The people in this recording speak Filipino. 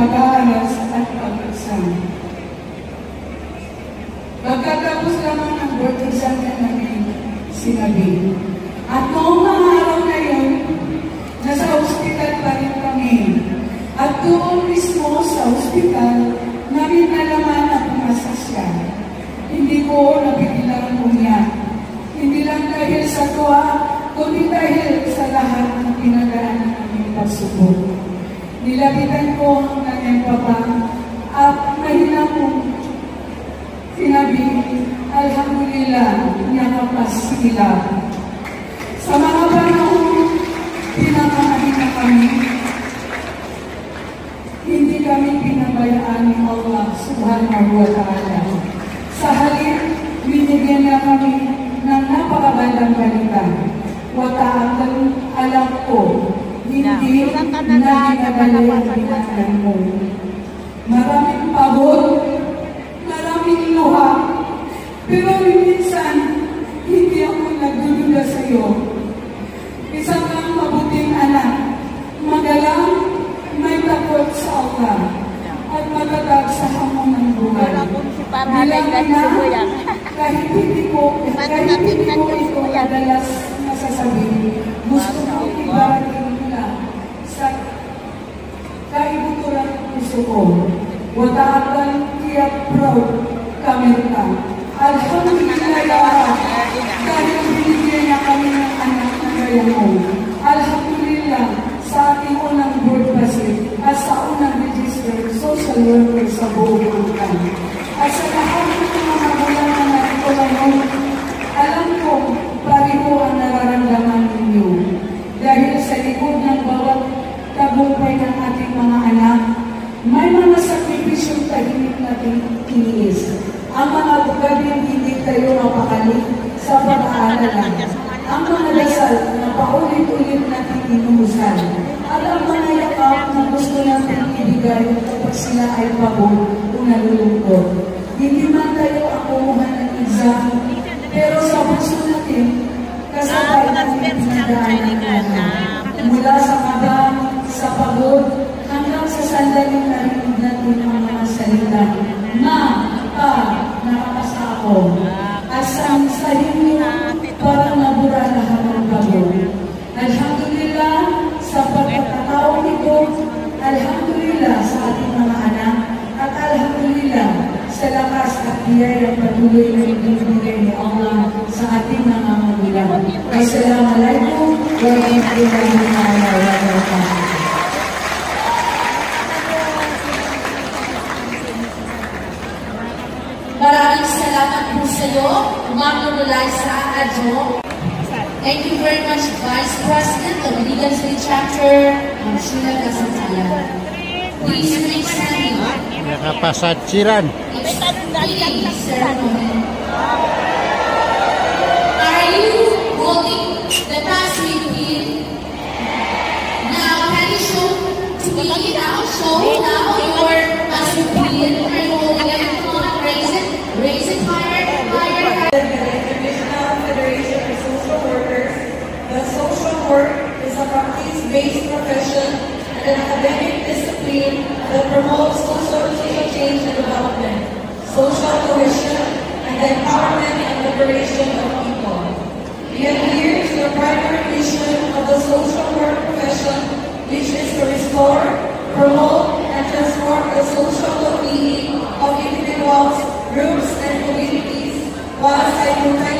pag-aaral at pag-exam. Pagkatapos lamang ng board exam na namin sinabi. At noong mga araw na yun, nasa hospital pa rin kami. At doon mismo sa hospital, namin nalaman na pumasa siya. Hindi ko napigilang umiyak. Hindi lang dahil sa tuwa, kundi dahil sa lahat ng pinagdaan ng pagsubok. Nilapitan ko ang kanyang papa at mahina kong sinabi, alhamdulillah, nakapas sila. Sa mga panahon, pinamahina kami. Hindi kami pinabayaan ni Allah subhanahu wa ta'ala. Sa halip, binigyan na kami ng napakagandang balita. Wataagan alam ko, hindi na ginagaling ang pinagdaan mo. Maraming pagod, maraming luha, pero minsan, hindi ako nagdududa sa iyo. Isang kang mabuting anak, magalang, may takot sa Allah, at matatag sa hamon ng buhay. Bilang ina, kahit hindi ko ito madalas nasasabi, gusto ko ibarating nila sa kaibuturan ng puso ko. Wataagan tiyak proud kami ka. Alhamdulillah, dahil binigyan niya kami ng anak na gaya mo. Alhamdulillah, sa ating unang board kasi at sa unang registered social worker sa buong angkan. At sa lahat ng mga magulang na narito ngayon, alam ko pareho ang nararamdaman ninyo. Dahil sa likod ng bawat tagumpay ng ating mga anak, may mga sakripisyong tahimik natin iniis. Ang mga bugabing hindi tayo mapakali sa pag-aaralan. Ang mga dasal na paulit-ulit natin inuusan. At ang mga yakap na gusto natin ibigay kapag sila ay pagod o nalulungkot. Hindi man tayo akumuhan ng exam, pero sa puso natin, kasabay natin pinagdaan mula sa kaba, sa pagod, hanggang sa sandaling narinig natin ang mga salita. Ma, pa, nakakasa ako. At sa inyo, parang nabura lahat ng pagod. Alhamdulillah, sa pagkakataong ito, alhamdulillah sa ating mga anak, at alhamdulillah sa lakas at biyayang patuloy na ibibigay ni Allah sa ating mga magulang. Assalamualaikum warahmatullahi wabarakatuh. Maraming salamat po sa iyo, Ma'am Nonoliza Adjo. Thank you very much, Vice President of the Legal State Chapter, Ma'am Sheila Casantaya. Please remain standing. Nakapasatsiran. Please, Sir Noel. Are you holding the pass with you? Now, can you show to me now? Show now your pass with you. Are you holding it? Come on, raise it. Raise it higher, higher. The International Federation of Social Workers, the social work is a practice-based profession and an academic discipline that promotes social change and development, social cohesion, and the empowerment and liberation of people. We adhere to the primary mission of the social work profession, which is to restore, promote, and transform the social well-being of individuals, groups, and communities, while simultaneously